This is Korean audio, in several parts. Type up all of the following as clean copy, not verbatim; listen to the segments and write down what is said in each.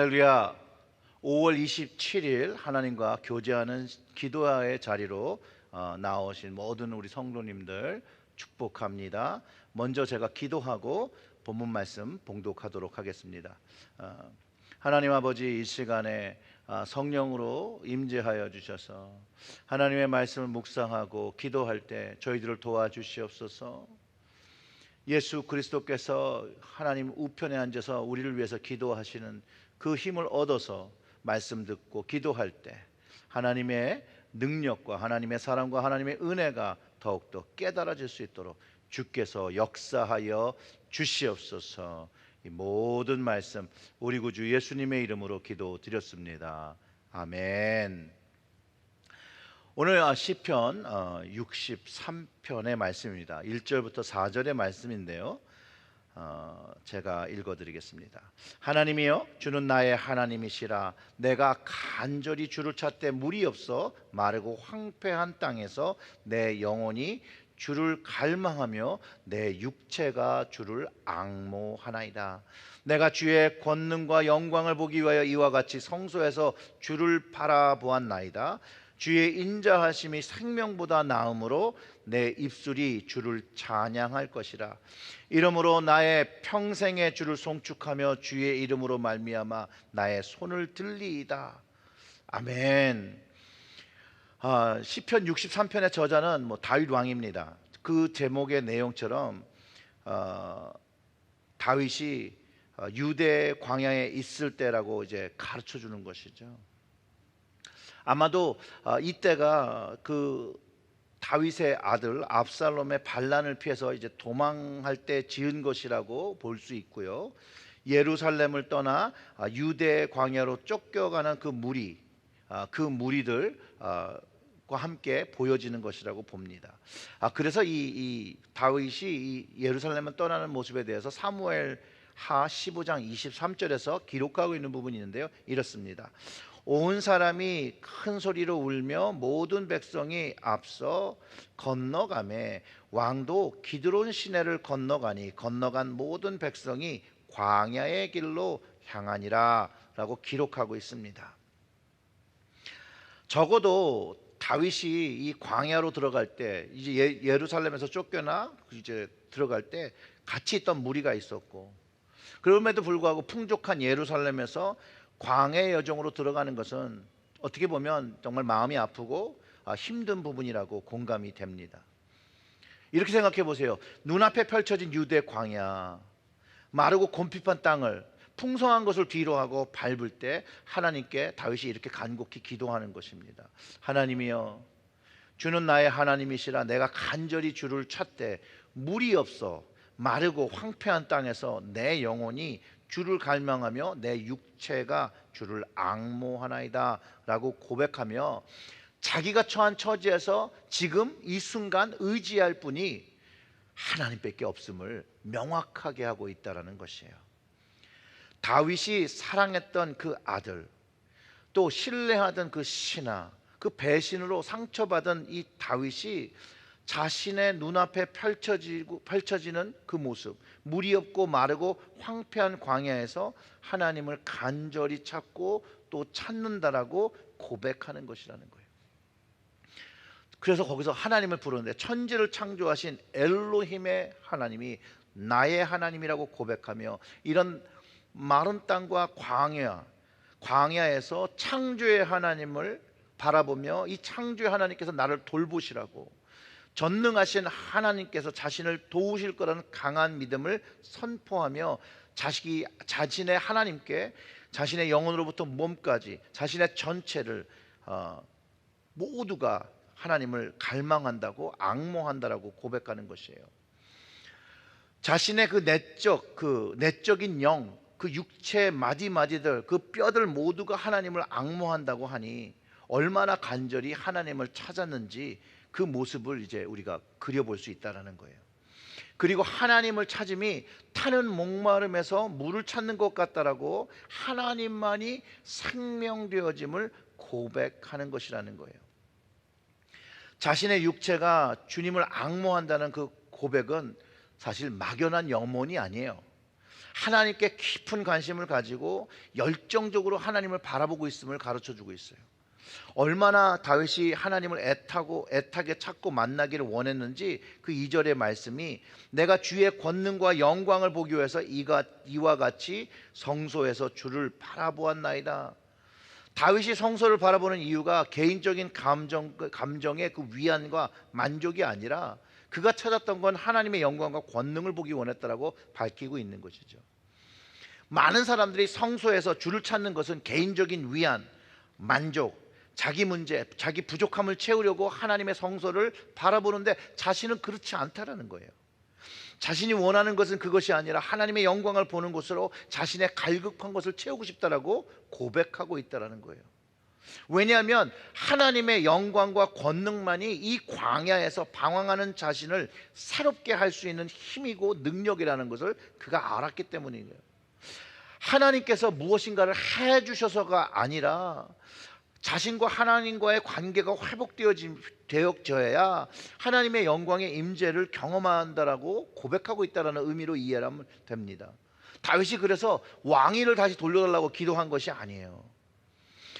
할렐루야. 5월 27일 하나님과 교제하는 기도의 자리로 나오신 모든 우리 성도님들 축복합니다. 먼저 제가 기도하고 본문 말씀 봉독하도록 하겠습니다. 하나님 아버지, 이 시간에 성령으로 임재하여 주셔서 하나님의 말씀을 묵상하고 기도할 때 저희들을 도와주시옵소서. 예수 그리스도께서 하나님 우편에 앉아서 우리를 위해서 기도하시는 그 힘을 얻어서 말씀 듣고 기도할 때 하나님의 능력과 하나님의 사랑과 하나님의 은혜가 더욱더 깨달아질 수 있도록 주께서 역사하여 주시옵소서. 이 모든 말씀 우리 구주 예수님의 이름으로 기도드렸습니다. 아멘. 오늘 시편 63편의 말씀입니다. 1절부터 4절의 말씀인데요, 제가 읽어드리겠습니다. 하나님이여, 주는 나의 하나님이시라. 내가 간절히 주를 찾되 물이 없어 마르고 황폐한 땅에서 내 영혼이 주를 갈망하며 내 육체가 주를 앙모하나이다. 내가 주의 권능과 영광을 보기 위하여 이와 같이 성소에서 주를 바라보았나이다. 주의 인자하심이 생명보다 나음으로 내 입술이 주를 찬양할 것이라. 이러므로 나의 평생에 주를 송축하며 주의 이름으로 말미암아 나의 손을 들리이다. 아멘. 시편 63편의 저자는 다윗 왕입니다. 그 제목의 내용처럼 다윗이 유대 광야에 있을 때라고 이제 가르쳐 주는 것이죠. 아마도 이때가 그 다윗의 아들 압살롬의 반란을 피해서 이제 도망할 때 지은 것이라고 볼 수 있고요. 예루살렘을 떠나 유대 광야로 쫓겨가는 그 무리, 그 무리들과 함께 보여지는 것이라고 봅니다. 그래서 이 다윗이 이 예루살렘을 떠나는 모습에 대해서 사무엘하 15장 23절에서 기록하고 있는 부분이 있는데요, 이렇습니다. 온 사람이 큰 소리로 울며 모든 백성이 앞서 건너가매 왕도 기드론 시내를 건너가니 건너간 모든 백성이 광야의 길로 향하니라 라고 기록하고 있습니다. 적어도 다윗이 이 광야로 들어갈 때, 이제 예루살렘에서 쫓겨나 이제 들어갈 때 같이 있던 무리가 있었고, 그럼에도 불구하고 풍족한 예루살렘에서 광야의 여정으로 들어가는 것은 어떻게 보면 정말 마음이 아프고 힘든 부분이라고 공감이 됩니다. 이렇게 생각해 보세요. 눈앞에 펼쳐진 유대 광야, 마르고 곰핍한 땅을 풍성한 것을 뒤로하고 밟을 때 하나님께 다윗이 이렇게 간곡히 기도하는 것입니다. 하나님이여, 주는 나의 하나님이시라. 내가 간절히 주를 찾되 물이 없어 마르고 황폐한 땅에서 내 영혼이 주를 갈망하며 내 육체가 주를 앙모하나이다 라고 고백하며 자기가 처한 처지에서 지금 이 순간 의지할 분이 하나님밖에 없음을 명확하게 하고 있다는 것이에요. 다윗이 사랑했던 그 아들, 또 신뢰하던 그 신하, 그 배신으로 상처받은 이 다윗이 자신의 눈앞에 펼쳐지는 그 모습, 물이 없고 마르고 황폐한 광야에서 하나님을 간절히 찾고 또 찾는다라고 고백하는 것이라는 거예요. 그래서 거기서 하나님을 부르는데 천지를 창조하신 엘로힘의 하나님이 나의 하나님이라고 고백하며 이런 마른 땅과 광야에서 창조의 하나님을 바라보며 이 창조의 하나님께서 나를 돌보시라고, 전능하신 하나님께서 자신을 도우실 거라는 강한 믿음을 선포하며 자신의 하나님께 자신의 영혼으로부터 몸까지 자신의 전체를 모두가 하나님을 갈망한다고, 앙모한다라고 고백하는 것이에요. 자신의 그 내적인 영, 그 육체의 마디마디들, 그 뼈들 모두가 하나님을 앙모한다고 하니 얼마나 간절히 하나님을 찾았는지 그 모습을 이제 우리가 그려볼 수 있다는 거예요. 그리고 하나님을 찾음이 타는 목마름에서 물을 찾는 것 같다라고 하나님만이 생명되어짐을 고백하는 것이라는 거예요. 자신의 육체가 주님을 앙모한다는 그 고백은 사실 막연한 염원이 아니에요. 하나님께 깊은 관심을 가지고 열정적으로 하나님을 바라보고 있음을 가르쳐주고 있어요. 얼마나 다윗이 하나님을 애타게 찾고 만나기를 원했는지 그 2절의 말씀이 내가 주의 권능과 영광을 보기 위해서 이와 같이 성소에서 주를 바라보았나이다. 다윗이 성소를 바라보는 이유가 개인적인 감정의 그 위안과 만족이 아니라 그가 찾았던 건 하나님의 영광과 권능을 보기 원했다라고 밝히고 있는 것이죠. 많은 사람들이 성소에서 주를 찾는 것은 개인적인 위안, 만족, 자기 문제, 자기 부족함을 채우려고 하나님의 성소를 바라보는데 자신은 그렇지 않다라는 거예요. 자신이 원하는 것은 그것이 아니라 하나님의 영광을 보는 곳으로 자신의 갈급한 것을 채우고 싶다라고 고백하고 있다라는 거예요. 왜냐하면 하나님의 영광과 권능만이 이 광야에서 방황하는 자신을 새롭게 할 수 있는 힘이고 능력이라는 것을 그가 알았기 때문이에요. 하나님께서 무엇인가를 해주셔서가 아니라 자신과 하나님과의 관계가 회복되어져야 하나님의 영광의 임재를 경험한다라고 고백하고 있다는 의미로 이해하면 됩니다. 다윗이 그래서 왕위를 다시 돌려달라고 기도한 것이 아니에요.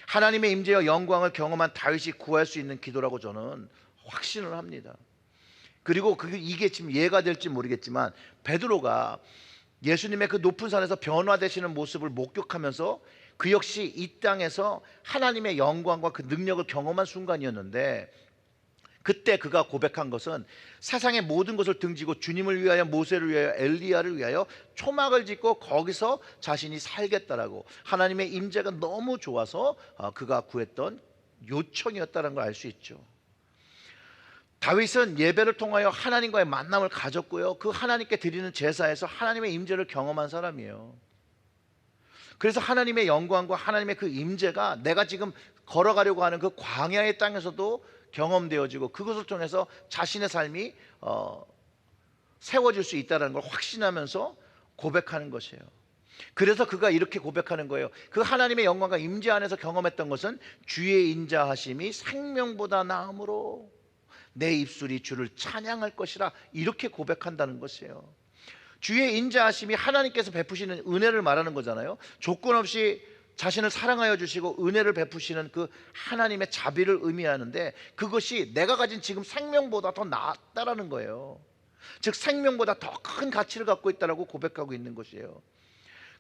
하나님의 임재와 영광을 경험한 다윗이 구할 수 있는 기도라고 저는 확신을 합니다. 그리고 이게 지금 예가 될지 모르겠지만 베드로가 예수님의 그 높은 산에서 변화되시는 모습을 목격하면서 그 역시 이 땅에서 하나님의 영광과 그 능력을 경험한 순간이었는데, 그때 그가 고백한 것은 세상의 모든 것을 등지고 주님을 위하여, 모세를 위하여, 엘리야를 위하여 초막을 짓고 거기서 자신이 살겠다라고, 하나님의 임재가 너무 좋아서 그가 구했던 요청이었다는 걸 알 수 있죠. 다윗은 예배를 통하여 하나님과의 만남을 가졌고요, 그 하나님께 드리는 제사에서 하나님의 임재를 경험한 사람이에요. 그래서 하나님의 영광과 하나님의 그 임재가 내가 지금 걸어가려고 하는 그 광야의 땅에서도 경험되어지고 그것을 통해서 자신의 삶이 세워질 수 있다는 걸 확신하면서 고백하는 것이에요. 그래서 그가 이렇게 고백하는 거예요. 그 하나님의 영광과 임재 안에서 경험했던 것은 주의 인자하심이 생명보다 나음으로 내 입술이 주를 찬양할 것이라, 이렇게 고백한다는 것이에요. 주의 인자하심이 하나님께서 베푸시는 은혜를 말하는 거잖아요. 조건 없이 자신을 사랑하여 주시고 은혜를 베푸시는 그 하나님의 자비를 의미하는데, 그것이 내가 가진 지금 생명보다 더 낫다라는 거예요. 즉 생명보다 더 큰 가치를 갖고 있다라고 고백하고 있는 것이에요.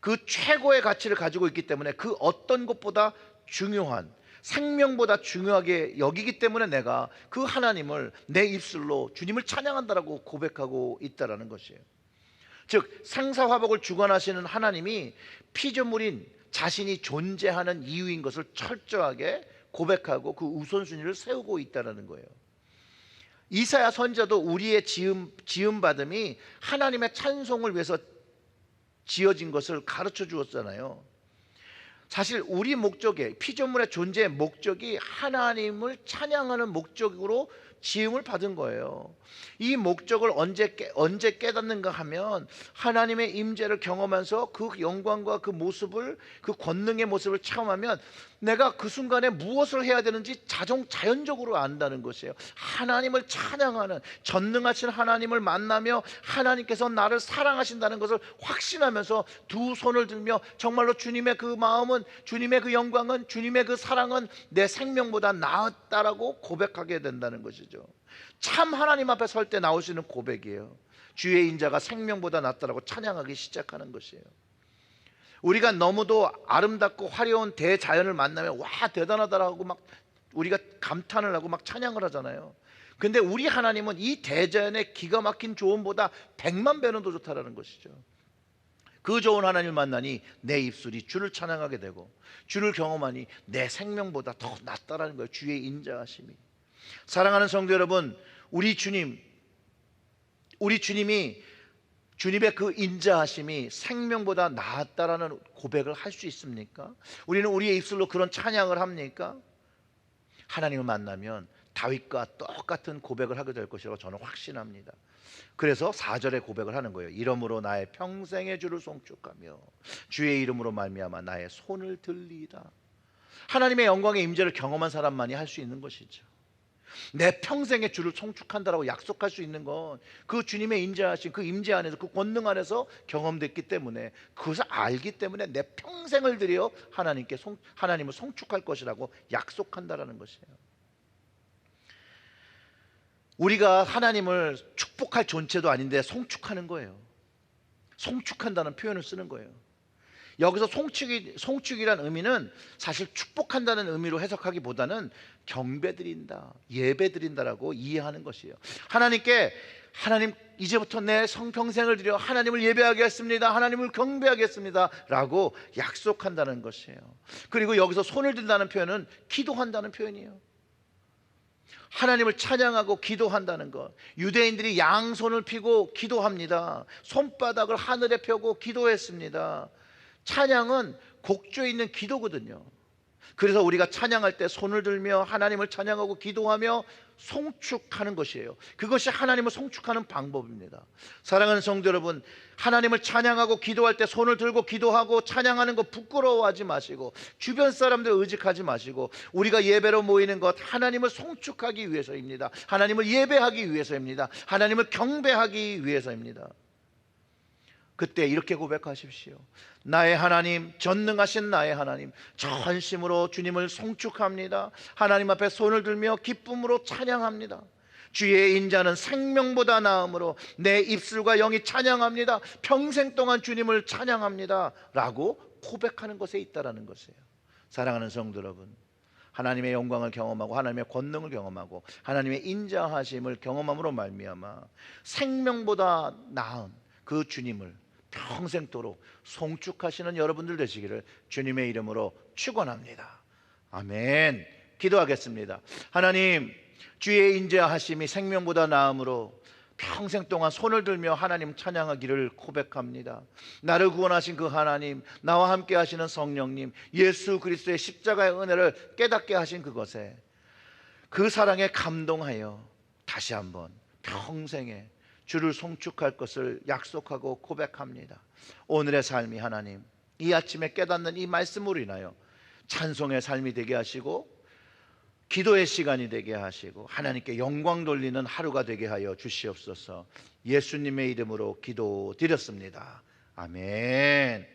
그 최고의 가치를 가지고 있기 때문에 그 어떤 것보다 중요한, 생명보다 중요하게 여기기 때문에 내가 그 하나님을 내 입술로 주님을 찬양한다라고 고백하고 있다라는 것이에요. 즉 생사화복을 주관하시는 하나님이 피조물인 자신이 존재하는 이유인 것을 철저하게 고백하고 그 우선순위를 세우고 있다는 거예요. 이사야 선지자도 우리의 지음 받음이 하나님의 찬송을 위해서 지어진 것을 가르쳐 주었잖아요. 사실 우리 목적의, 피조물의 존재의 목적이 하나님을 찬양하는 목적으로 지음을 받은 거예요. 이 목적을 언제 깨닫는가 하면 하나님의 임재를 경험하면서 그 영광과 그 모습을, 그 권능의 모습을 체험하면 내가 그 순간에 무엇을 해야 되는지 자연적으로 안다는 것이에요. 하나님을 찬양하는, 전능하신 하나님을 만나며 하나님께서 나를 사랑하신다는 것을 확신하면서 두 손을 들며 정말로 주님의 그 마음은, 주님의 그 영광은, 주님의 그 사랑은 내 생명보다 나았다라고 고백하게 된다는 것이죠. 참 하나님 앞에 설 때 나올 수 있는 고백이에요. 주의 인자가 생명보다 낫다라고 찬양하기 시작하는 것이에요. 우리가 너무도 아름답고 화려한 대자연을 만나면 와 대단하다라고 막 우리가 감탄을 하고 막 찬양을 하잖아요. 근데 우리 하나님은 이 대자연의 기가 막힌 조언보다 100만 배는 더 좋다라는 것이죠. 그 좋은 하나님을 만나니 내 입술이 주를 찬양하게 되고 주를 경험하니 내 생명보다 더 낫다라는 거예요. 주의 인자하심이. 사랑하는 성도 여러분, 우리 주님이, 주님의 그 인자하심이 생명보다 나았다라는 고백을 할 수 있습니까? 우리는 우리의 입술로 그런 찬양을 합니까? 하나님을 만나면 다윗과 똑같은 고백을 하게 될 것이라고 저는 확신합니다. 그래서 4절에 고백을 하는 거예요. 이러므로 나의 평생의 주를 송축하며 주의 이름으로 말미암아 나의 손을 들리이다. 하나님의 영광의 임재를 경험한 사람만이 할 수 있는 것이죠. 내 평생의 주를 송축한다라고 약속할 수 있는 건 그 주님의 인자하신 그 임재 안에서, 그 권능 안에서 경험됐기 때문에, 그것을 알기 때문에 내 평생을 들여 하나님을 송축할 것이라고 약속한다라는 것이에요. 우리가 하나님을 축복할 존재도 아닌데 송축하는 거예요. 송축한다는 표현을 쓰는 거예요. 여기서 송축이란 의미는 사실 축복한다는 의미로 해석하기보다는 경배드린다, 예배드린다라고 이해하는 것이에요. 하나님께, 하나님 이제부터 내 성평생을 들여 하나님을 예배하겠습니다, 하나님을 경배하겠습니다 라고 약속한다는 것이에요. 그리고 여기서 손을 든다는 표현은 기도한다는 표현이에요. 하나님을 찬양하고 기도한다는 것. 유대인들이 양손을 펴고 기도합니다. 손바닥을 하늘에 펴고 기도했습니다. 찬양은 곡조에 있는 기도거든요. 그래서 우리가 찬양할 때 손을 들며 하나님을 찬양하고 기도하며 송축하는 것이에요. 그것이 하나님을 송축하는 방법입니다. 사랑하는 성도 여러분, 하나님을 찬양하고 기도할 때 손을 들고 기도하고 찬양하는 거 부끄러워하지 마시고, 주변 사람들 의식하지 마시고, 우리가 예배로 모이는 것 하나님을 송축하기 위해서입니다. 하나님을 예배하기 위해서입니다. 하나님을 경배하기 위해서입니다. 그때 이렇게 고백하십시오. 나의 하나님, 전능하신 나의 하나님, 전심으로 주님을 송축합니다. 하나님 앞에 손을 들며 기쁨으로 찬양합니다. 주의 인자는 생명보다 나음으로 내 입술과 영이 찬양합니다. 평생 동안 주님을 찬양합니다 라고 고백하는 것에 있다라는 것이에요. 사랑하는 성도 여러분, 하나님의 영광을 경험하고 하나님의 권능을 경험하고 하나님의 인자하심을 경험함으로 말미암아 생명보다 나은 그 주님을 평생도록 송축하시는 여러분들 되시기를 주님의 이름으로 축원합니다. 아멘. 기도하겠습니다. 하나님, 주의 인자하심이 생명보다 나음으로 평생 동안 손을 들며 하나님 찬양하기를 고백합니다. 나를 구원하신 그 하나님, 나와 함께 하시는 성령님, 예수 그리스도의 십자가의 은혜를 깨닫게 하신 그것에, 그 사랑에 감동하여 다시 한번 평생에 주를 송축할 것을 약속하고 고백합니다. 오늘의 삶이 하나님, 이 아침에 깨닫는 이 말씀으로 인하여 찬송의 삶이 되게 하시고 기도의 시간이 되게 하시고 하나님께 영광 돌리는 하루가 되게 하여 주시옵소서. 예수님의 이름으로 기도드렸습니다. 아멘.